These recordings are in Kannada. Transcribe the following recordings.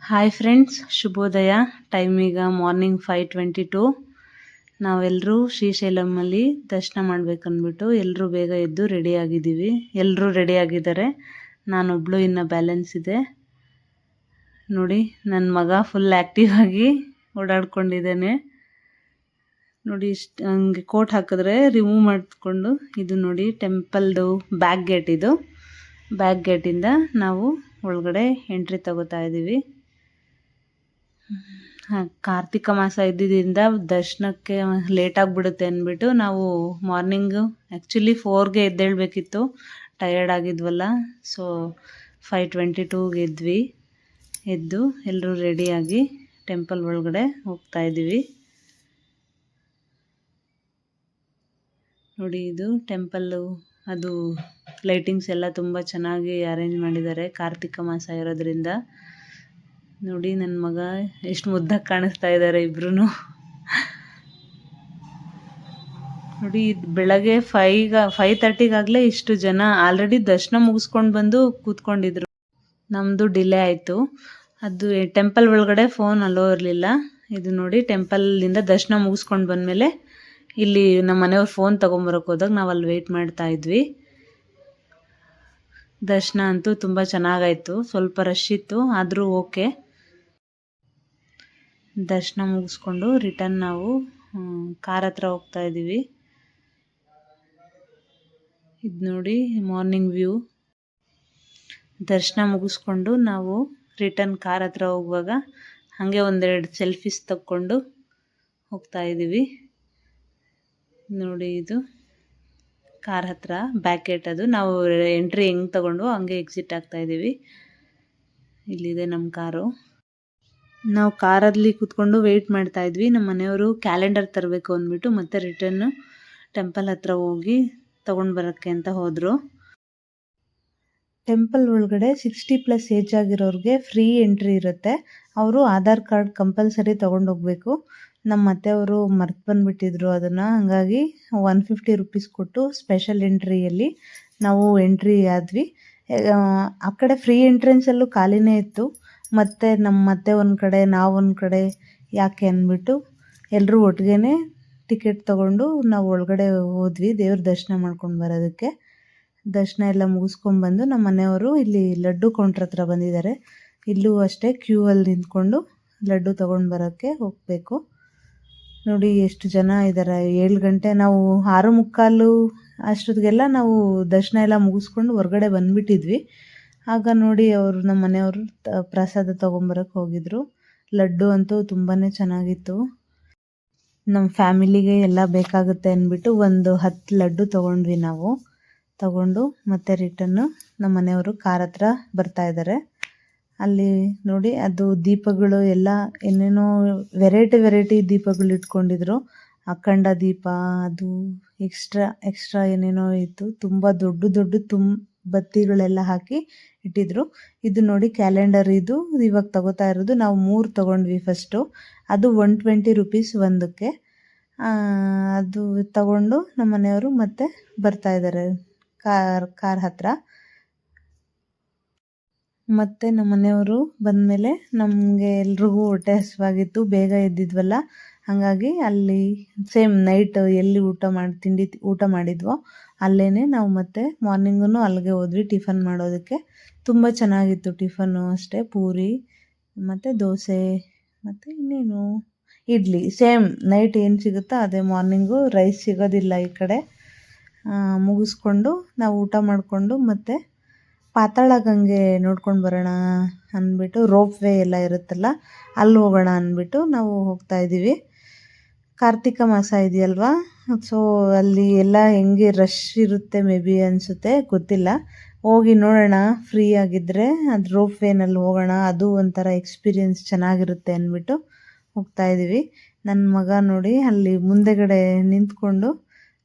ಹಾಯ್ ಫ್ರೆಂಡ್ಸ್, ಶುಭೋದಯ. ಟೈಮ್ ಈಗ ಮಾರ್ನಿಂಗ್ 5:22. ನಾವೆಲ್ಲರೂ ಶ್ರೀಶೈಲಮಲ್ಲಿ ದರ್ಶನ ಮಾಡ್ಬೇಕಂದ್ಬಿಟ್ಟು ಎಲ್ಲರೂ ಬೇಗ ಎದ್ದು ರೆಡಿ ಆಗಿದ್ದೀವಿ. ಎಲ್ಲರೂ ರೆಡಿ ಆಗಿದ್ದಾರೆ, ನಾನೊಬ್ಳು ಇನ್ನು ಬ್ಯಾಲೆನ್ಸ್ ಇದೆ. ನೋಡಿ, ನನ್ನ ಮಗ ಫುಲ್ ಆ್ಯಕ್ಟಿವ್ ಆಗಿ ಓಡಾಡ್ಕೊಂಡಿದ್ದಾನೆ. ನೋಡಿ, ಇಷ್ಟು ಹಂಗೆ ಕೋಟ್ ಹಾಕಿದ್ರೆ ರಿಮೂವ್ ಮಾಡಿಕೊಂಡು, ಇದು ನೋಡಿ ಟೆಂಪಲ್ದು ಬ್ಯಾಕ್ ಗೇಟ್. ಇದು ಬ್ಯಾಕ್ ಗೇಟಿಂದ ನಾವು ಒಳಗಡೆ ಎಂಟ್ರಿ ತಗೋತಾ ಇದ್ದೀವಿ. ಕಾರ್ತಿಕ ಮಾಸ ಇದ್ದಿದ್ದರಿಂದ ದರ್ಶನಕ್ಕೆ ಲೇಟ್ ಆಗಿಬಿಡುತ್ತೆ ಅಂದ್ಬಿಟ್ಟು ನಾವು ಮಾರ್ನಿಂಗು ಆ್ಯಕ್ಚುಲಿ 4ಗೆ ಎದ್ದೇಳಬೇಕಿತ್ತು, ಟಯರ್ಡ್ ಆಗಿದ್ವಲ್ಲ. ಸೊ 5:22ಗೆ ಎದ್ದು ಎಲ್ಲರೂ ರೆಡಿಯಾಗಿ ಟೆಂಪಲ್ ಒಳಗಡೆ ಹೋಗ್ತಾ ಇದ್ದೀವಿ. ನೋಡಿ, ಇದು ಟೆಂಪಲ್ಲು, ಅದು ಲೈಟಿಂಗ್ಸ್ ಎಲ್ಲ ತುಂಬ ಚೆನ್ನಾಗಿ ಅರೇಂಜ್ ಮಾಡಿದ್ದಾರೆ ಕಾರ್ತಿಕ ಮಾಸ ಇರೋದ್ರಿಂದ. ನೋಡಿ, ನನ್ನ ಮಗ ಎಷ್ಟು ಮುದ್ದಾಗಿ ಕಾಣಿಸ್ತಾ ಇದ್ದಾರೆ ಇಬ್ರು. ನೋಡಿ, ಬೆಳಗ್ಗೆ 5:30ಗಾಗಲೇ ಇಷ್ಟು ಜನ ಆಲ್ರೆಡಿ ದರ್ಶನ ಮುಗಿಸ್ಕೊಂಡು ಬಂದು ಕೂತ್ಕೊಂಡಿದ್ರು. ನಮ್ಮದು ಡಿಲೇ ಆಯಿತು. ಅದು ಟೆಂಪಲ್ ಒಳಗಡೆ ಫೋನ್ ಅಲೋ ಇರಲಿಲ್ಲ. ಇದು ನೋಡಿ, ಟೆಂಪಲ್ಲಿಂದ ದರ್ಶನ ಮುಗಿಸ್ಕೊಂಡು ಬಂದಮೇಲೆ ಇಲ್ಲಿ ನಮ್ಮ ಮನೆಯವ್ರು ಫೋನ್ ತೊಗೊಂಬರೋಕೆ ಹೋದಾಗ ನಾವು ಅಲ್ಲಿ ವೆಯ್ಟ್ ಮಾಡ್ತಾ ಇದ್ವಿ. ದರ್ಶನ ಅಂತೂ ತುಂಬ ಚೆನ್ನಾಗಾಯಿತು. ಸ್ವಲ್ಪ ರಶ್ ಇತ್ತು, ಆದರೂ ಓಕೆ. ದರ್ಶನ ಮುಗಿಸ್ಕೊಂಡು ರಿಟರ್ನ್ ನಾವು ಕಾರ್ ಹತ್ರ ಹೋಗ್ತಾ ಇದ್ದೀವಿ. ಇದು ನೋಡಿ ಮಾರ್ನಿಂಗ್ ವ್ಯೂ. ದರ್ಶನ ಮುಗಿಸ್ಕೊಂಡು ನಾವು ರಿಟರ್ನ್ ಕಾರ್ ಹತ್ರ ಹೋಗುವಾಗ ಹಾಗೆ ಒಂದೆರಡು ಸೆಲ್ಫೀಸ್ ತಕ್ಕೊಂಡು ಹೋಗ್ತಾ ಇದ್ದೀವಿ. ನೋಡಿ, ಇದು ಕಾರ್ ಹತ್ರ ಬ್ಯಾಕ್ ಗೇಟ್. ಅದು ನಾವು ಎಂಟ್ರಿ ಹೆಂಗೆ ತಗೊಂಡು ಹಂಗೆ ಎಕ್ಸಿಟ್ ಆಗ್ತಾ ಇದ್ದೀವಿ. ಇಲ್ಲಿದೆ ನಮ್ಮ ಕಾರು. ನಾವು ಕಾರಲ್ಲಿ ಕೂತ್ಕೊಂಡು ವೆಯ್ಟ್ ಮಾಡ್ತಾ ಇದ್ವಿ. ನಮ್ಮ ಮನೆಯವರು ಕ್ಯಾಲೆಂಡರ್ ತರಬೇಕು ಅಂದ್ಬಿಟ್ಟು ಮತ್ತೆ ರಿಟರ್ನು ಟೆಂಪಲ್ ಹತ್ರ ಹೋಗಿ ತೊಗೊಂಡು ಬರೋಕ್ಕೆ ಅಂತ ಹೋದರು. ಟೆಂಪಲ್ ಒಳಗಡೆ 60+ ಏಜ್ ಆಗಿರೋರಿಗೆ ಫ್ರೀ ಎಂಟ್ರಿ ಇರುತ್ತೆ. ಅವರು ಆಧಾರ್ ಕಾರ್ಡ್ ಕಂಪಲ್ಸರಿ ತೊಗೊಂಡೋಗ್ಬೇಕು. ನಮ್ಮ ಅತ್ತೆಯವರು ಮರ್ತು ಬಂದುಬಿಟ್ಟಿದ್ರು ಅದನ್ನು. ಹಾಗಾಗಿ 150 ರುಪೀಸ್ ಕೊಟ್ಟು ಸ್ಪೆಷಲ್ ಎಂಟ್ರಿಯಲ್ಲಿ ನಾವು ಎಂಟ್ರಿ ಆದ್ವಿ. ಆ ಕಡೆ ಫ್ರೀ ಎಂಟ್ರೆನ್ಸಲ್ಲೂ ಖಾಲಿನೇ ಇತ್ತು. ಮತ್ತು ನಮ್ಮ ಅತ್ತೆ ಒಂದು ಕಡೆ, ನಾವು ಒಂದು ಕಡೆ ಯಾಕೆ ಅಂದ್ಬಿಟ್ಟು ಎಲ್ಲರೂ ಒಟ್ಟಿಗೆ ಟಿಕೆಟ್ ತೊಗೊಂಡು ನಾವು ಒಳಗಡೆ ಹೋದ್ವಿ ದೇವ್ರ ದರ್ಶನ ಮಾಡ್ಕೊಂಡು ಬರೋದಕ್ಕೆ. ದರ್ಶನ ಎಲ್ಲ ಮುಗಿಸ್ಕೊಂಡ್ಬಂದು ನಮ್ಮ ಮನೆಯವರು ಇಲ್ಲಿ ಲಡ್ಡು ಕೌಂಟ್ರ್ ಹತ್ರ ಬಂದಿದ್ದಾರೆ. ಇಲ್ಲೂ ಅಷ್ಟೇ ಕ್ಯೂ ಅಲ್ಲಿ ನಿಂತ್ಕೊಂಡು ಲಡ್ಡು ತೊಗೊಂಡು ಬರೋಕ್ಕೆ ಹೋಗಬೇಕು. ನೋಡಿ ಎಷ್ಟು ಜನ ಇದ್ದಾರೆ. 7 ಗಂಟೆ, ನಾವು 6:45 ಅಷ್ಟೊತ್ತಿಗೆಲ್ಲ ನಾವು ದರ್ಶನ ಎಲ್ಲ ಮುಗಿಸ್ಕೊಂಡು ಹೊರಗಡೆ ಬಂದುಬಿಟ್ಟಿದ್ವಿ. ಆಗ ನೋಡಿ, ನಮ್ಮ ಮನೆಯವರು ಪ್ರಸಾದ ತೊಗೊಂಬರಕ್ಕೆ ಹೋಗಿದ್ರು. ಲಡ್ಡು ಅಂತೂ ತುಂಬಾ ಚೆನ್ನಾಗಿತ್ತು. ನಮ್ಮ ಫ್ಯಾಮಿಲಿಗೆ ಎಲ್ಲ ಬೇಕಾಗುತ್ತೆ ಅಂದ್ಬಿಟ್ಟು ಒಂದು 10 ಲಡ್ಡು ತೊಗೊಂಡ್ವಿ ನಾವು. ತಗೊಂಡು ಮತ್ತೆ ರಿಟರ್ನು ನಮ್ಮ ಮನೆಯವರು ಕಾರ್ ಹತ್ರ ಬರ್ತಾ ಇದ್ದಾರೆ. ಅಲ್ಲಿ ನೋಡಿ, ಅದು ದೀಪಗಳು ಎಲ್ಲ ಏನೇನೋ ವೆರೈಟಿ ದೀಪಗಳು ಇಟ್ಕೊಂಡಿದ್ರು. ಅಖಂಡ ದೀಪ, ಅದು ಎಕ್ಸ್ಟ್ರಾ ಏನೇನೋ ಇತ್ತು. ತುಂಬ ದೊಡ್ಡ ಬತ್ತಿಗಳೆಲ್ಲ ಹಾಕಿ ಇಟ್ಟಿದ್ರು. ಇದು ನೋಡಿ ಕ್ಯಾಲೆಂಡರ್. ಇದು ಇವಾಗ ತಗೋತಾ ಇರೋದು. ನಾವು 3 ತೊಗೊಂಡ್ವಿ ಫಸ್ಟು. ಅದು 120 ರುಪೀಸ್ ಒಂದಕ್ಕೆ. ಅದು ತಗೊಂಡು ನಮ್ಮ ಮನೆಯವರು ಮತ್ತೆ ಬರ್ತಾ ಇದ್ದಾರೆ ಕಾರ್ ಹತ್ರ. ಮತ್ತು ನಮ್ಮ ಮನೆಯವರು ಬಂದಮೇಲೆ ನಮಗೆ ಎಲ್ರಿಗೂ ಹೊಟ್ಟೆ ಹಸಿವಾಗಿತ್ತು, ಬೇಗ ಎದ್ದಿದ್ವಲ್ಲ. ಹಾಗಾಗಿ ಅಲ್ಲಿ ಸೇಮ್ ನೈಟ್ ಎಲ್ಲಿ ಊಟ ಮಾಡಿದ್ವೋ ಅಲ್ಲೇ ನಾವು ಮತ್ತೆ ಮಾರ್ನಿಂಗೂ ಅಲ್ಲಿಗೆ ಹೋದ್ವಿ ಟಿಫನ್ ಮಾಡೋದಕ್ಕೆ. ತುಂಬ ಚೆನ್ನಾಗಿತ್ತು ಟಿಫನ್ನು ಅಷ್ಟೇ. ಪೂರಿ ಮತ್ತು ದೋಸೆ ಮತ್ತು ಇನ್ನೇನು ಇಡ್ಲಿ. ಸೇಮ್ ನೈಟ್ ಏನು ಸಿಗುತ್ತೋ ಅದೇ. ಮಾರ್ನಿಂಗು ರೈಸ್ ಸಿಗೋದಿಲ್ಲ ಈ ಕಡೆ. ಮುಗಿಸ್ಕೊಂಡು ನಾವು ಊಟ ಮಾಡಿಕೊಂಡು ಮತ್ತೆ ಪಾತಾಳ ಗಂಗೆ ನೋಡ್ಕೊಂಡು ಬರೋಣ ಅಂದ್ಬಿಟ್ಟು, ರೋಪ್ ವೇ ಎಲ್ಲ ಇರುತ್ತಲ್ಲ, ಅಲ್ಲಿ ಹೋಗೋಣ ಅಂದ್ಬಿಟ್ಟು ನಾವು ಹೋಗ್ತಾ ಇದ್ದೀವಿ. ಕಾರ್ತಿಕ ಮಾಸ ಇದೆಯಲ್ವಾ, ಸೊ ಅಲ್ಲಿ ಎಲ್ಲ ಹೆಂಗೆ ರಶ್ ಇರುತ್ತೆ ಮೇ ಬಿ ಅನಿಸುತ್ತೆ, ಗೊತ್ತಿಲ್ಲ. ಹೋಗಿ ನೋಡೋಣ, ಫ್ರೀ ಆಗಿದ್ದರೆ ಅದು ರೋಪ್ ವೇನಲ್ಲಿ ಹೋಗೋಣ, ಅದು ಒಂಥರ ಎಕ್ಸ್ಪೀರಿಯೆನ್ಸ್ ಚೆನ್ನಾಗಿರುತ್ತೆ ಅಂದ್ಬಿಟ್ಟು ಹೋಗ್ತಾ ಇದ್ದೀವಿ. ನನ್ನ ಮಗ ನೋಡಿ ಅಲ್ಲಿ ಮುಂದೆಗಡೆ ನಿಂತ್ಕೊಂಡು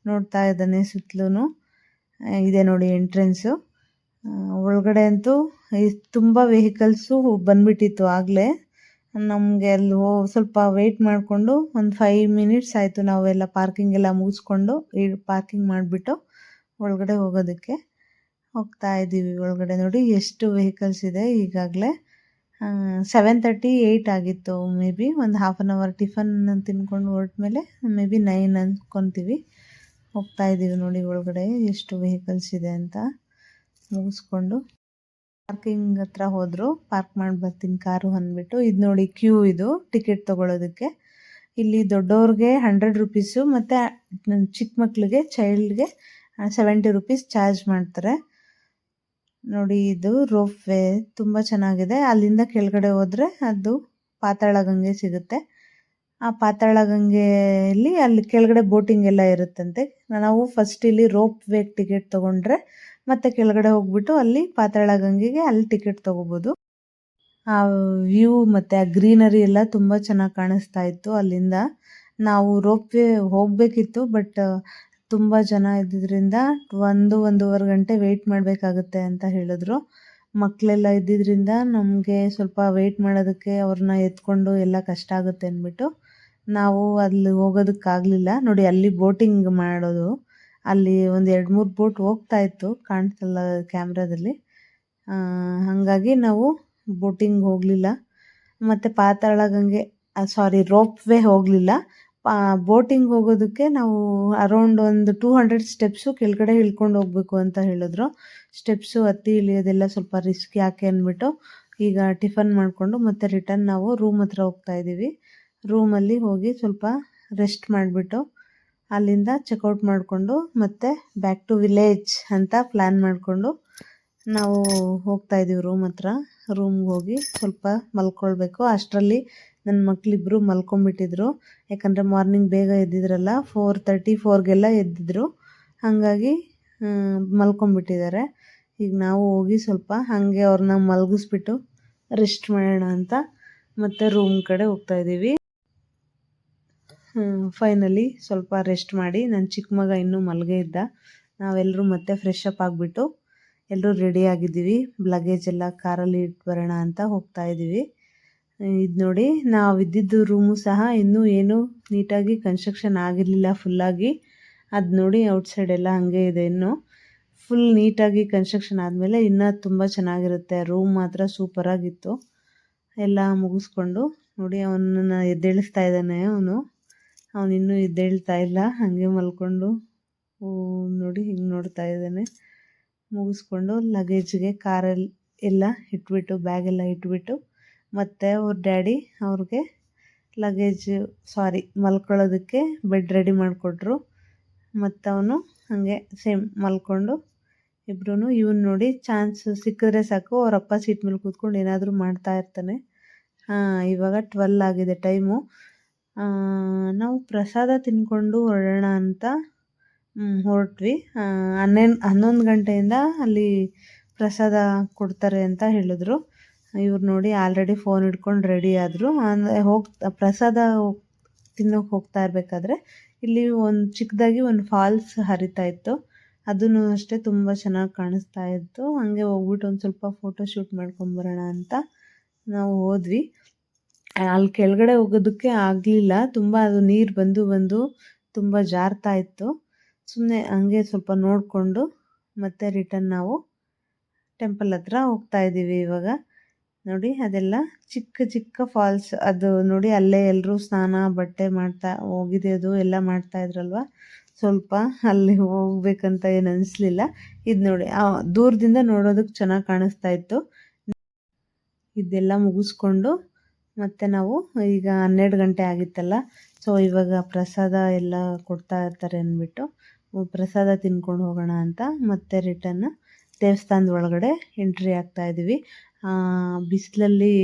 ನೋಡ್ತಾ ಇದ್ದಾನೆ ಸುತ್ತಲೂ. ಇದೆ ನೋಡಿ ಎಂಟ್ರೆನ್ಸು. ಒಳಗಡೆ ಅಂತೂ ತುಂಬ ವೆಹಿಕಲ್ಸು ಬಂದುಬಿಟ್ಟಿತ್ತು ಆಗಲೇ. ನಮಗೆ ಅಲ್ಲಿ ಸ್ವಲ್ಪ ವೆಯ್ಟ್ ಮಾಡಿಕೊಂಡು ಒಂದು 5 ಮಿನಿಟ್ಸ್ ಆಯಿತು. ನಾವೆಲ್ಲ ಪಾರ್ಕಿಂಗ್ ಎಲ್ಲ ಮುಗಿಸ್ಕೊಂಡು ಪಾರ್ಕಿಂಗ್ ಮಾಡಿಬಿಟ್ಟು ಒಳಗಡೆ ಹೋಗೋದಕ್ಕೆ ಹೋಗ್ತಾ ಇದ್ದೀವಿ. ಒಳಗಡೆ ನೋಡಿ ಎಷ್ಟು ವೆಹಿಕಲ್ಸ್ ಇದೆ ಈಗಾಗಲೇ. 7:30, 8 ಆಗಿತ್ತು ಮೇ ಬಿ. ಒಂದು ಹಾಫ್ ಆನ್ ಅವರ್ ಟಿಫನ್ ತಿನ್ಕೊಂಡು ಹೊರಟ್ಮೇಲೆ ಮೇ ಬಿ 9 ಅಂದ್ಕೊತೀವಿ. ಹೋಗ್ತಾ ಇದ್ದೀವಿ ನೋಡಿ ಒಳಗಡೆ ಎಷ್ಟು ವೆಹಿಕಲ್ಸ್ ಇದೆ ಅಂತ ಮುಗಿಸ್ಕೊಂಡು. ಪಾರ್ಕಿಂಗ್ ಹತ್ರ ಹೋದರು, ಪಾರ್ಕ್ ಮಾಡಿ ಬರ್ತೀನಿ ಕಾರು ಅಂದ್ಬಿಟ್ಟು. ಇದು ನೋಡಿ ಕ್ಯೂ, ಇದು ಟಿಕೆಟ್ ತೊಗೊಳೋದಕ್ಕೆ. ಇಲ್ಲಿ ದೊಡ್ಡವ್ರಿಗೆ 100 ರುಪೀಸು ಮತ್ತು ಚಿಕ್ಕ ಮಕ್ಳಿಗೆ ಚೈಲ್ಡ್ಗೆ 70 ರುಪೀಸ್ ಚಾರ್ಜ್ ಮಾಡ್ತಾರೆ. ನೋಡಿ ಇದು ರೋಪ್ ವೇ ತುಂಬ ಚೆನ್ನಾಗಿದೆ. ಅಲ್ಲಿಂದ ಕೆಳಗಡೆ ಹೋದರೆ ಅದು ಪಾತಾಳ ಗಂಗೆ ಸಿಗುತ್ತೆ. ಆ ಪಾತಾಳ ಗಂಗೆಯಲ್ಲಿ ಅಲ್ಲಿ ಕೆಳಗಡೆ ಬೋಟಿಂಗ್ ಎಲ್ಲ ಇರುತ್ತಂತೆ. ನಾವು ಫಸ್ಟ್ ಇಲ್ಲಿ ರೋಪ್ ವೇ ಟಿಕೆಟ್ ತೊಗೊಂಡ್ರೆ ಮತ್ತೆ ಕೆಳಗಡೆ ಹೋಗ್ಬಿಟ್ಟು ಅಲ್ಲಿ ಪಾತಾಳ ಗಂಗೆಗೆ ಅಲ್ಲಿ ಟಿಕೆಟ್ ತೊಗೋಬೋದು. ಆ ವ್ಯೂ ಮತ್ತು ಆ ಗ್ರೀನರಿ ಎಲ್ಲ ತುಂಬ ಚೆನ್ನಾಗಿ ಕಾಣಿಸ್ತಾ ಇತ್ತು ಅಲ್ಲಿಂದ. ನಾವು ರೋಪ್ ವೇ ಹೋಗಬೇಕಿತ್ತು, ಬಟ್ ತುಂಬ ಜನ ಇದ್ದಿದ್ದರಿಂದ 1-1.5 ಗಂಟೆ ವೆಯ್ಟ್ ಮಾಡಬೇಕಾಗುತ್ತೆ ಅಂತ ಹೇಳಿದ್ರು. ಮಕ್ಕಳೆಲ್ಲ ಇದ್ದಿದ್ದರಿಂದ ನಮಗೆ ಸ್ವಲ್ಪ ವೆಯ್ಟ್ ಮಾಡೋದಕ್ಕೆ ಅವ್ರನ್ನ ಎತ್ಕೊಂಡು ಎಲ್ಲ ಕಷ್ಟ ಆಗುತ್ತೆ ಅಂದ್ಬಿಟ್ಟು ನಾವು ಅಲ್ಲಿ ಹೋಗೋದಕ್ಕಾಗಲಿಲ್ಲ. ನೋಡಿ ಅಲ್ಲಿ ಬೋಟಿಂಗ್ ಮಾಡೋದು, ಅಲ್ಲಿ ಒಂದು 2-3 ಬೋಟ್ ಹೋಗ್ತಾ ಇತ್ತು, ಕಾಣಿಸಲ್ಲ ಕ್ಯಾಮ್ರಾದಲ್ಲಿ. ಹಾಗಾಗಿ ನಾವು ಬೋಟಿಂಗ್ ಹೋಗಲಿಲ್ಲ. ಮತ್ತು ಪಾತಾಳ ಗಂಗೆ ರೋಪ್ ವೇ ಹೋಗಲಿಲ್ಲ. ಬೋಟಿಂಗ್ ಹೋಗೋದಕ್ಕೆ ನಾವು ಅರೌಂಡ್ ಒಂದು 200 ಸ್ಟೆಪ್ಸು ಕೆಳಗಡೆ ಇಳ್ಕೊಂಡು ಹೋಗಬೇಕು ಅಂತ ಹೇಳಿದ್ರು. ಸ್ಟೆಪ್ಸು ಹತ್ತಿ ಇಳಿಯೋದೆಲ್ಲ ಸ್ವಲ್ಪ ರಿಸ್ಕ್ ಯಾಕೆ ಅಂದ್ಬಿಟ್ಟು ಈಗ ಟಿಫನ್ ಮಾಡಿಕೊಂಡು ಮತ್ತೆ ರಿಟರ್ನ್ ನಾವು ರೂಮ್ ಹತ್ರ ಹೋಗ್ತಾ ಇದ್ದೀವಿ. ರೂಮಲ್ಲಿ ಹೋಗಿ ಸ್ವಲ್ಪ ರೆಸ್ಟ್ ಮಾಡಿಬಿಟ್ಟು ಅಲ್ಲಿಂದ ಚೆಕ್ಔಟ್ ಮಾಡಿಕೊಂಡು ಮತ್ತೆ ಬ್ಯಾಕ್ ಟು ವಿಲೇಜ್ ಅಂತ ಪ್ಲ್ಯಾನ್ ಮಾಡಿಕೊಂಡು ನಾವು ಹೋಗ್ತಾ ಇದ್ದೀವಿ ರೂಮ್ ಹತ್ರ. ರೂಮ್ಗೆ ಹೋಗಿ ಸ್ವಲ್ಪ ಮಲ್ಕೊಳ್ಬೇಕು. ಅಷ್ಟರಲ್ಲಿ ನನ್ನ ಮಕ್ಕಳಿಬ್ರು ಮಲ್ಕೊಂಡ್ಬಿಟ್ಟಿದ್ರು, ಯಾಕಂದರೆ ಮಾರ್ನಿಂಗ್ ಬೇಗ ಎದ್ದಿದ್ರಲ್ಲ, 4:30, 4ಗೆಲ್ಲ ಎದ್ದಿದ್ರು. ಹಾಗಾಗಿ ಮಲ್ಕೊಂಡ್ಬಿಟ್ಟಿದ್ದಾರೆ. ಈಗ ನಾವು ಹೋಗಿ ಸ್ವಲ್ಪ ಹಾಗೆ ಅವ್ರನ್ನ ಮಲಗಿಸ್ಬಿಟ್ಟು ರೆಸ್ಟ್ ಮಾಡೋಣ ಅಂತ ಮತ್ತೆ ರೂಮ್ ಕಡೆ ಹೋಗ್ತಾ ಇದ್ದೀವಿ. ಫೈನಲಿ ಸ್ವಲ್ಪ ರೆಸ್ಟ್ ಮಾಡಿ ನನ್ನ ಚಿಕ್ಕ ಮಗ ಇನ್ನೂ ಮಲಗೇ ಇದ್ದ. ನಾವೆಲ್ಲರೂ ಮತ್ತೆ ಫ್ರೆಶ್ ಅಪ್ ಆಗಿಬಿಟ್ಟು ಎಲ್ಲರೂ ರೆಡಿ ಆಗಿದ್ದೀವಿ. ಲಗೇಜ್ ಎಲ್ಲ ಕಾರಲ್ಲಿ ಇಟ್ಟು ಬರೋಣ ಅಂತ ಹೋಗ್ತಾ ಇದ್ದೀವಿ. ಇದು ನೋಡಿ, ನಾವು ಇದ್ದಿದ್ದು ರೂಮು ಸಹ ಇನ್ನೂ ಏನೂ ನೀಟಾಗಿ ಕನ್ಸ್ಟ್ರಕ್ಷನ್ ಆಗಿರಲಿಲ್ಲ ಫುಲ್ಲಾಗಿ. ಅದು ನೋಡಿ ಔಟ್ಸೈಡ್ ಎಲ್ಲ ಹಾಗೆ ಇದೆ. ಇನ್ನೂ ಫುಲ್ ನೀಟಾಗಿ ಕನ್ಸ್ಟ್ರಕ್ಷನ್ ಆದಮೇಲೆ ಇನ್ನೂ ತುಂಬ ಚೆನ್ನಾಗಿರುತ್ತೆ. ರೂಮ್ ಮಾತ್ರ ಸೂಪರಾಗಿತ್ತು. ಎಲ್ಲ ಮುಗಿಸ್ಕೊಂಡು ನೋಡಿ ಅವನನ್ನು ಎದ್ದೇಳಿಸ್ತಾ ಇದ್ದಾನೆ. ಅವನು ಇನ್ನೂ ಎದ್ದೇಳ್ತಾ ಇಲ್ಲ, ಹಾಗೆ ಮಲ್ಕೊಂಡು ನೋಡಿ ಹಿಂಗೆ ನೋಡ್ತಾ ಇದ್ದಾನೆ. ಮುಗಿಸ್ಕೊಂಡು ಲಗೇಜ್ಗೆ ಕಾರಲ್ಲಿ ಎಲ್ಲ ಇಟ್ಬಿಟ್ಟು, ಬ್ಯಾಗೆಲ್ಲ ಇಟ್ಬಿಟ್ಟು ಮತ್ತು ಅವ್ರ ಡ್ಯಾಡಿ ಅವ್ರಿಗೆ ಮಲ್ಕೊಳ್ಳೋದಕ್ಕೆ ಬೆಡ್ ರೆಡಿ ಮಾಡಿಕೊಟ್ರು. ಮತ್ತು ಅವನು ಹಾಗೆ ಸೇಮ್ ಮಲ್ಕೊಂಡು ಇಬ್ಬರೂ. ಇವನು ನೋಡಿ ಚಾನ್ಸ್ ಸಿಕ್ಕಿದ್ರೆ ಸಾಕು ಅವರಪ್ಪ ಸೀಟ್ ಮೇಲೆ ಕೂತ್ಕೊಂಡು ಏನಾದರೂ ಮಾಡ್ತಾ ಇರ್ತಾನೆ. ಇವಾಗ 12 ಆಗಿದೆ ಟೈಮು. ನಾವು ಪ್ರಸಾದ ತಿಂದ್ಕೊಂಡು ಹೊರಡೋಣ ಅಂತ ಹೊರಟ್ವಿ. 11 ಗಂಟೆಯಿಂದ ಅಲ್ಲಿ ಪ್ರಸಾದ ಕೊಡ್ತಾರೆ ಅಂತ ಹೇಳಿದ್ರು. ಇವ್ರು ನೋಡಿ ಆಲ್ರೆಡಿ ಫೋನ್ ಹಿಡ್ಕೊಂಡು ರೆಡಿ ಆದರು. ಪ್ರಸಾದ ತಿನ್ನೋಕೆ ಹೋಗ್ತಾ ಇರಬೇಕಾದ್ರೆ ಇಲ್ಲಿ ಒಂದು ಚಿಕ್ಕದಾಗಿ ಒಂದು ಫಾಲ್ಸ್ ಹರಿತಾ ಇತ್ತು. ಅದೂ ಅಷ್ಟೇ ತುಂಬ ಚೆನ್ನಾಗಿ ಕಾಣಿಸ್ತಾ ಇತ್ತು. ಹಾಗೆ ಹೋಗ್ಬಿಟ್ಟು ಒಂದು ಸ್ವಲ್ಪ ಫೋಟೋ ಶೂಟ್ ಮಾಡ್ಕೊಂಬರೋಣ ಅಂತ ನಾವು ಹೋದ್ವಿ. ಅಲ್ಲಿ ಕೆಳಗಡೆ ಹೋಗೋದಕ್ಕೆ ಆಗಲಿಲ್ಲ, ತುಂಬ ಅದು ನೀರು ಬಂದು ತುಂಬ ಜಾರ್ತಾ ಇತ್ತು. ಸುಮ್ಮನೆ ಹಂಗೆ ಸ್ವಲ್ಪ ನೋಡಿಕೊಂಡು ಮತ್ತೆ ರಿಟರ್ನ್ ನಾವು ಟೆಂಪಲ್ ಹತ್ರ ಹೋಗ್ತಾ ಇದ್ದೀವಿ. ಇವಾಗ ನೋಡಿ ಅದೆಲ್ಲ ಚಿಕ್ಕ ಚಿಕ್ಕ ಫಾಲ್ಸ್. ಅದು ನೋಡಿ ಅಲ್ಲೇ ಎಲ್ಲರೂ ಸ್ನಾನ ಬಟ್ಟೆ ಹೋಗಿದ್ದು ಎಲ್ಲ ಮಾಡ್ತಾ ಇದ್ರಲ್ವ, ಸ್ವಲ್ಪ ಅಲ್ಲಿ ಹೋಗ್ಬೇಕಂತ ಏನು ಅನಿಸ್ಲಿಲ್ಲ. ಇದು ನೋಡಿ ದೂರದಿಂದ ನೋಡೋದಕ್ಕೆ ಚೆನ್ನಾಗಿ ಕಾಣಿಸ್ತಾ ಇತ್ತು. ಇದೆಲ್ಲ ಮುಗಿಸ್ಕೊಂಡು ಮತ್ತು ನಾವು ಈಗ 12 ಗಂಟೆ ಆಗಿತ್ತಲ್ಲ, ಸೊ ಇವಾಗ ಪ್ರಸಾದ ಎಲ್ಲ ಕೊಡ್ತಾ ಇರ್ತಾರೆ ಅಂದ್ಬಿಟ್ಟು ಪ್ರಸಾದ ತಿನ್ಕೊಂಡು ಹೋಗೋಣ ಅಂತ ಮತ್ತೆ ರಿಟರ್ನ್ ದೇವಸ್ಥಾನದ ಒಳಗಡೆ ಎಂಟ್ರಿ ಆಗ್ತಾ ಇದ್ದೀವಿ. ಬಿಸಿಲಲ್ಲಿ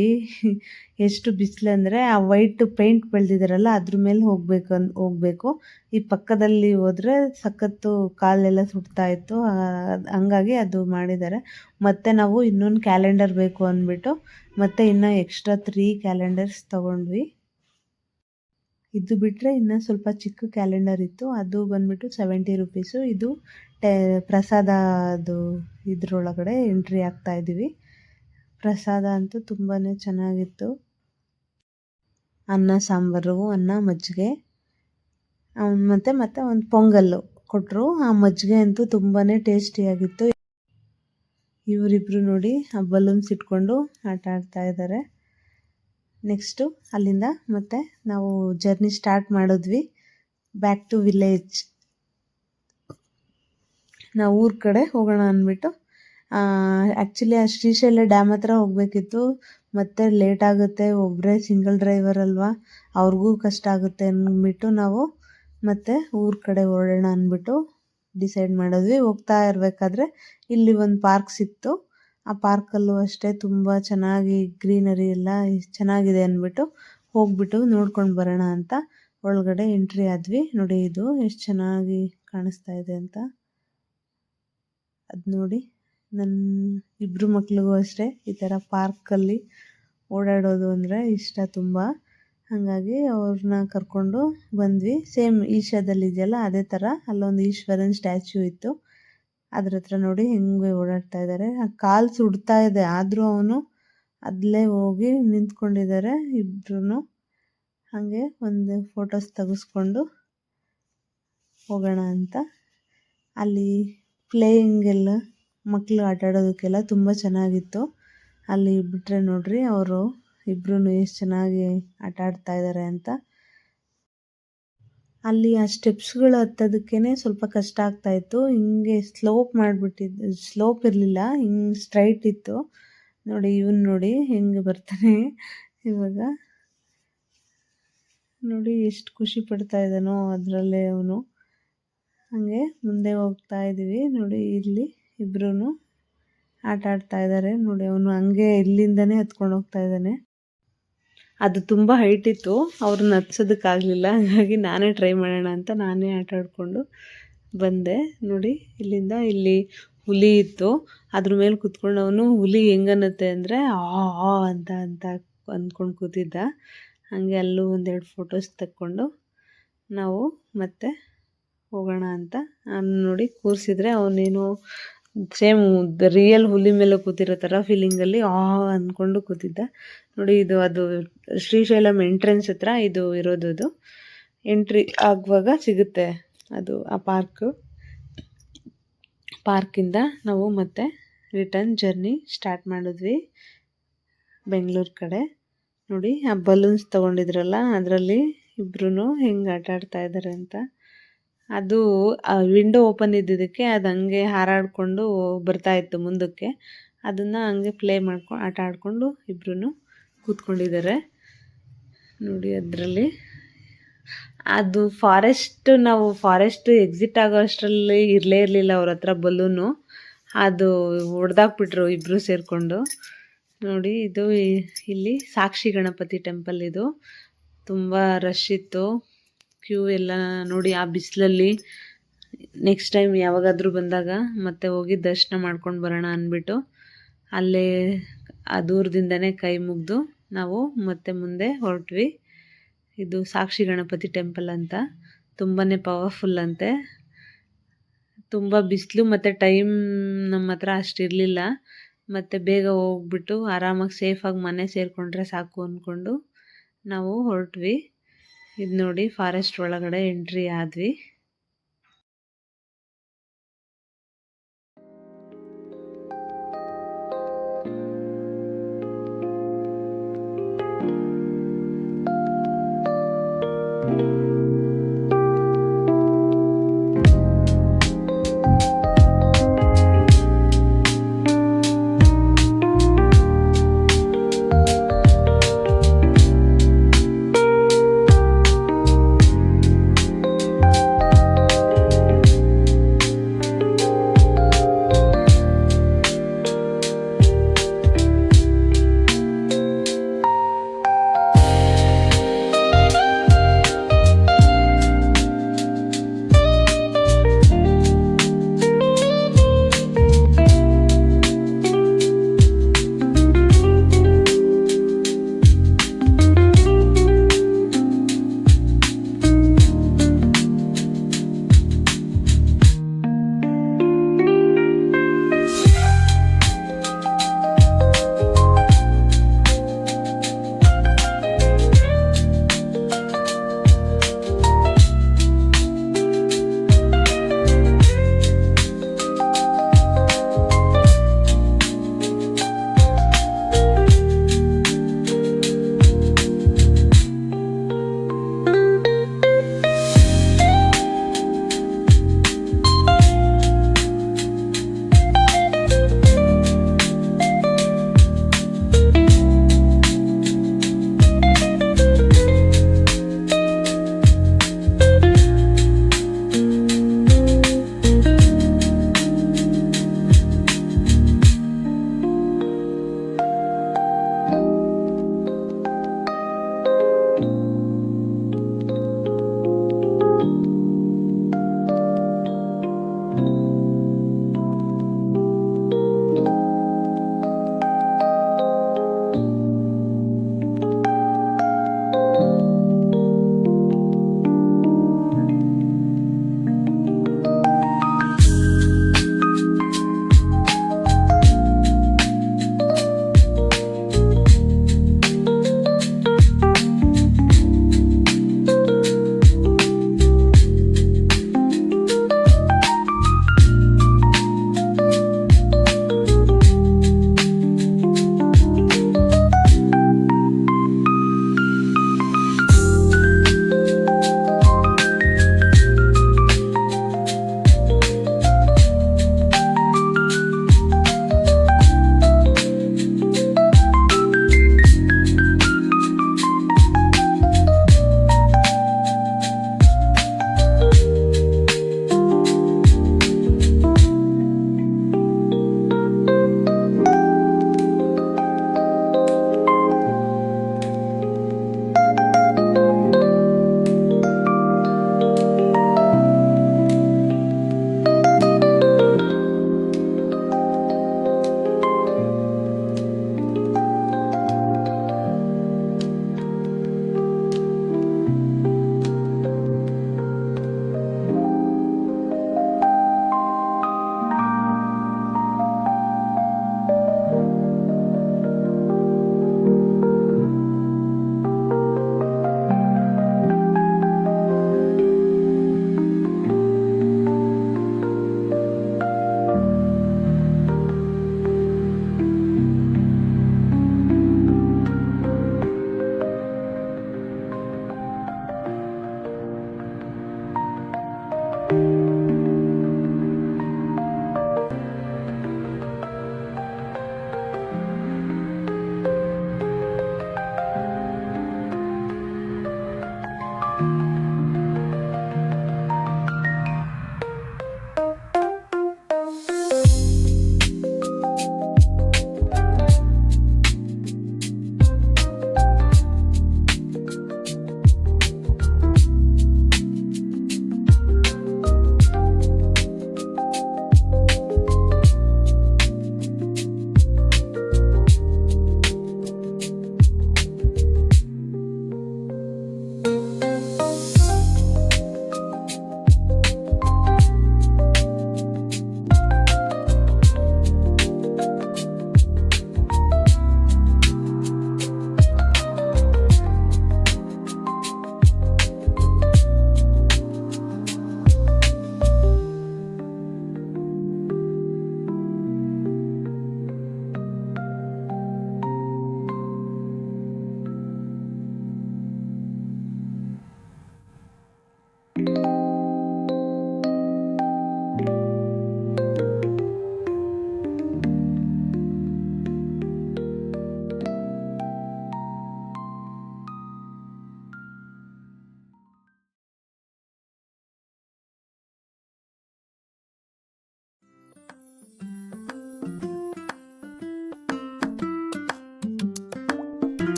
ಎಷ್ಟು ಬಿಸಿಲಂದರೆ ಆ ವೈಟ್ ಪೇಂಟ್ ಬೆಳೆದಿದ್ದಾರಲ್ಲ ಅದ್ರ ಮೇಲೆ ಹೋಗಬೇಕು. ಈ ಪಕ್ಕದಲ್ಲಿ ಹೋದರೆ ಸಖತ್ತು ಕಾಲೆಲ್ಲ ಸುಡ್ತಾ ಇತ್ತು. ಹಂಗಾಗಿ ಅದು ಮಾಡಿದ್ದಾರೆ. ಮತ್ತು ನಾವು ಇನ್ನೊಂದು ಕ್ಯಾಲೆಂಡರ್ ಬೇಕು ಅಂದ್ಬಿಟ್ಟು ಮತ್ತೆ ಇನ್ನೂ ಎಕ್ಸ್ಟ್ರಾ 3 ಕ್ಯಾಲೆಂಡರ್ಸ್ ತೊಗೊಂಡ್ವಿ. ಇದು ಬಿಟ್ಟರೆ ಇನ್ನೂ ಸ್ವಲ್ಪ ಚಿಕ್ಕ ಕ್ಯಾಲೆಂಡರ್ ಇತ್ತು, ಅದು ಬಂದುಬಿಟ್ಟು 70 ರುಪೀಸು. ಇದು ಪ್ರಸಾದದು ಇದ್ರೊಳಗಡೆ ಎಂಟ್ರಿ ಆಗ್ತಾ ಇದ್ದೀವಿ. ಪ್ರಸಾದ ಅಂತೂ ತುಂಬಾ ಚೆನ್ನಾಗಿತ್ತು. ಅನ್ನ ಸಾಂಬಾರು, ಅನ್ನ ಮಜ್ಜಿಗೆ ಮತ್ತು ಒಂದು ಪೊಂಗಲ್ಲು ಕೊಟ್ಟರು. ಆ ಮಜ್ಜಿಗೆ ಅಂತೂ ತುಂಬಾ ಟೇಸ್ಟಿಯಾಗಿತ್ತು. ಇವರಿಬ್ರು ನೋಡಿ ಆ ಬಲೂನ್ಸ್ ಇಟ್ಕೊಂಡು ಆಟ ಆಡ್ತಾ ಇದ್ದಾರೆ. ನೆಕ್ಸ್ಟು ಅಲ್ಲಿಂದ ಮತ್ತೆ ನಾವು ಜರ್ನಿ ಸ್ಟಾರ್ಟ್ ಮಾಡಿದ್ವಿ ಬ್ಯಾಕ್ ಟು ವಿಲೇಜ್. ನಾವು ಊರ ಕಡೆ ಹೋಗೋಣ ಅಂದ್ಬಿಟ್ಟು ಆ್ಯಕ್ಚುಲಿ ಆ ಶ್ರೀಶೈಲ ಡ್ಯಾಮ್ ಹತ್ರ ಹೋಗಬೇಕಿತ್ತು. ಮತ್ತೆ ಲೇಟ್ ಆಗುತ್ತೆ, ಒಬ್ಬರೇ ಸಿಂಗಲ್ ಡ್ರೈವರ್ ಅಲ್ವಾ, ಅವ್ರಿಗೂ ಕಷ್ಟ ಆಗುತ್ತೆ ಅಂದ್ಬಿಟ್ಟು ನಾವು ಮತ್ತೆ ಊರ ಕಡೆ ಹೊರಡೋಣ ಅಂದ್ಬಿಟ್ಟು ಡಿಸೈಡ್ ಮಾಡಿದ್ವಿ. ಹೋಗ್ತಾ ಇರಬೇಕಾದ್ರೆ ಇಲ್ಲಿ ಒಂದು ಪಾರ್ಕ್ ಸಿಕ್ತು. ಆ ಪಾರ್ಕಲ್ಲೂ ಅಷ್ಟೇ ತುಂಬ ಚೆನ್ನಾಗಿ ಗ್ರೀನರಿ ಎಲ್ಲ ಚೆನ್ನಾಗಿದೆ ಅಂದ್ಬಿಟ್ಟು ಹೋಗ್ಬಿಟ್ಟು ನೋಡ್ಕೊಂಡು ಬರೋಣ ಅಂತ ಒಳಗಡೆ ಎಂಟ್ರಿ ಆದ್ವಿ. ನೋಡಿ ಇದು ಎಷ್ಟು ಚೆನ್ನಾಗಿ ಕಾಣಿಸ್ತಾ ಇದೆ ಅಂತ. ಅದು ನೋಡಿ, ನನ್ನ ಇಬ್ಬರು ಮಕ್ಳಿಗೂ ಅಷ್ಟೇ ಈ ಥರ ಪಾರ್ಕಲ್ಲಿ ಓಡಾಡೋದು ಅಂದರೆ ಇಷ್ಟ ತುಂಬ. ಹಾಗಾಗಿ ಅವ್ರನ್ನ ಕರ್ಕೊಂಡು ಬಂದ್ವಿ. ಸೇಮ್ ಈಶಾದಲ್ಲಿ ಇದೆಯಲ್ಲ ಅದೇ ಥರ ಅಲ್ಲೊಂದು ಈಶ್ವರನ ಸ್ಟ್ಯಾಚ್ಯೂ ಇತ್ತು. ಅದ್ರ ಹತ್ರ ನೋಡಿ ಹೆಂಗೆ ಓಡಾಡ್ತಾ ಇದ್ದಾರೆ. ಆ ಕಾಲು ಸುಡ್ತಾ ಇದೆ, ಆದರೂ ಅವನು ಅಲ್ಲೇ ಹೋಗಿ ನಿಂತ್ಕೊಂಡಿದ್ದಾರೆ ಇಬ್ರು. ಹಾಗೆ ಒಂದು ಫೋಟೋಸ್ ತೆಗೆಸ್ಕೊಂಡು ಹೋಗೋಣ ಅಂತ. ಅಲ್ಲಿ ಪ್ಲೇಯಿಂಗ್ ಎಲ್ಲ ಮಕ್ಕಳು ಆಟ ಆಡೋದಕ್ಕೆಲ್ಲ ತುಂಬ ಚೆನ್ನಾಗಿತ್ತು. ಅಲ್ಲಿ ಬಿಟ್ಟರೆ ನೋಡ್ರಿ ಅವರು ಇಬ್ಬರೂ ಎಷ್ಟು ಚೆನ್ನಾಗಿ ಆಟ ಆಡ್ತಾ ಇದ್ದಾರೆ ಅಂತ. ಅಲ್ಲಿ ಆ ಸ್ಟೆಪ್ಸ್ಗಳು ಹತ್ತೋದಕ್ಕೇ ಸ್ವಲ್ಪ ಕಷ್ಟ ಆಗ್ತಾಯಿತ್ತು. ಹಿಂಗೆ ಸ್ಲೋಪ್ ಇರಲಿಲ್ಲ, ಹಿಂಗೆ ಸ್ಟ್ರೈಟ್ ಇತ್ತು. ನೋಡಿ ಇವನು ನೋಡಿ ಹೆಂಗೆ ಬರ್ತಾನೆ ಇವಾಗ. ನೋಡಿ ಎಷ್ಟು ಖುಷಿ ಪಡ್ತಾ ಇದ್ದಾನೋ ಅದರಲ್ಲೇ ಅವನು. ಹಾಗೆ ಮುಂದೆ ಹೋಗ್ತಾ ಇದ್ದೀವಿ. ನೋಡಿ ಇಲ್ಲಿ ಇಬ್ರೂ ಆಟ ಆಡ್ತಾ ಇದ್ದಾರೆ. ನೋಡಿ ಅವನು ಹಂಗೆ ಇಲ್ಲಿಂದನೇ ಹತ್ಕೊಂಡು ಹೋಗ್ತಾ ಇದ್ದಾನೆ. ಅದು ತುಂಬ ಹೈಟ್ ಇತ್ತು, ಅವ್ರನ್ನ ಹತ್ಸೋದಕ್ಕಾಗಲಿಲ್ಲ. ಹಾಗಾಗಿ ನಾನೇ ಟ್ರೈ ಮಾಡೋಣ ಅಂತ ನಾನೇ ಆಟ ಆಡಿಕೊಂಡು ಬಂದೆ. ನೋಡಿ ಇಲ್ಲಿಂದ ಇಲ್ಲಿ ಹುಲಿ ಇತ್ತು, ಅದ್ರ ಮೇಲೆ ಕೂತ್ಕೊಂಡು ಅವನು ಹುಲಿ ಹೆಂಗನ್ನತ್ತೆ ಅಂದರೆ ಆ ಅಂತ ಅಂದ್ಕೊಂಡು ಕೂತಿದ್ದ. ಹಾಗೆ ಅಲ್ಲೂ ಒಂದೆರಡು ಫೋಟೋಸ್ ತಕ್ಕೊಂಡು ನಾವು ಮತ್ತೆ ಹೋಗೋಣ ಅಂತ ನೋಡಿ ಕೂರಿಸಿದ್ರೆ ಅವನೇನು ಸೇಮ್ ರಿಯಲ್ ಹುಲಿ ಮೇಲೆ ಕೂತಿರೋ ಥರ ಫೀಲಿಂಗಲ್ಲಿ ಅಂದ್ಕೊಂಡು ಕೂತಿದ್ದ. ನೋಡಿ ಇದು ಅದು ಶ್ರೀಶೈಲಂ ಎಂಟ್ರೆನ್ಸ್ ಹತ್ರ ಇದು ಇರೋದು. ಅದು ಎಂಟ್ರಿ ಆಗುವಾಗ ಸಿಗುತ್ತೆ ಅದು ಆ ಪಾರ್ಕಿಂದ ನಾವು ಮತ್ತೆ ರಿಟರ್ನ್ ಜರ್ನಿ ಸ್ಟಾರ್ಟ್ ಮಾಡಿದ್ವಿ ಬೆಂಗಳೂರು ಕಡೆ. ನೋಡಿ ಆ ಬಲೂನ್ಸ್ ತೊಗೊಂಡಿದ್ರಲ್ಲ ಅದರಲ್ಲಿ ಇಬ್ರು ಹೆಂಗೆ ಆಟ ಆಡ್ತಾ ಇದ್ದಾರೆ ಅಂತ. ಅದು ವಿಂಡೋ ಓಪನ್ ಇದ್ದಿದ್ದಕ್ಕೆ ಅದು ಹಂಗೆ ಹಾರಾಡಿಕೊಂಡು ಬರ್ತಾಯಿತ್ತು ಮುಂದಕ್ಕೆ. ಅದನ್ನು ಹಂಗೆ ಪ್ಲೇ ಆಟ ಆಡಿಕೊಂಡು ಇಬ್ರು ಕೂತ್ಕೊಂಡಿದ್ದಾರೆ. ನೋಡಿ ಅದರಲ್ಲಿ ಅದು ನಾವು ಫಾರೆಸ್ಟ್ ಎಕ್ಸಿಟ್ ಆಗೋ ಅಷ್ಟರಲ್ಲಿ ಇರಲಿಲ್ಲ ಅವ್ರ ಹತ್ರ ಬಲೂನು. ಅದು ಹೊಡೆದಾಕ್ಬಿಟ್ರು ಇಬ್ಬರು ಸೇರಿಕೊಂಡು. ನೋಡಿ ಇದು ಇಲ್ಲಿ ಸಾಕ್ಷಿ ಗಣಪತಿ ಟೆಂಪಲ್. ಇದು ತುಂಬ ರಶ್ ಇತ್ತು, ಕ್ಯೂ ಎಲ್ಲ. ನೋಡಿ ಆ ಬಿಸಿಲಲ್ಲಿ ನೆಕ್ಸ್ಟ್ ಟೈಮ್ ಯಾವಾಗಾದರೂ ಬಂದಾಗ ಮತ್ತೆ ಹೋಗಿ ದರ್ಶನ ಮಾಡ್ಕೊಂಡು ಬರೋಣ ಅಂದ್ಬಿಟ್ಟು ಅಲ್ಲೇ ಆ ದೂರದಿಂದನೇ ಕೈ ಮುಗಿದು ನಾವು ಮತ್ತೆ ಮುಂದೆ ಹೊರಟ್ವಿ. ಇದು ಸಾಕ್ಷಿ ಗಣಪತಿ ಟೆಂಪಲ್ ಅಂತ, ತುಂಬಾ ಪವರ್ಫುಲ್ ಅಂತೆ. ತುಂಬ ಬಿಸಿಲು ಮತ್ತು ಟೈಮ್ ನಮ್ಮ ಹತ್ರ ಅಷ್ಟಿರಲಿಲ್ಲ. ಮತ್ತು ಬೇಗ ಹೋಗ್ಬಿಟ್ಟು ಆರಾಮಾಗಿ ಸೇಫಾಗಿ ಮನೆ ಸೇರಿಕೊಂಡ್ರೆ ಸಾಕು ಅಂದ್ಕೊಂಡು ನಾವು ಹೊರಟ್ವಿ. ಇದು ನೋಡಿ ಫಾರೆಸ್ಟ್ ಒಳಗಡೆ ಎಂಟ್ರಿ ಆದ್ವಿ.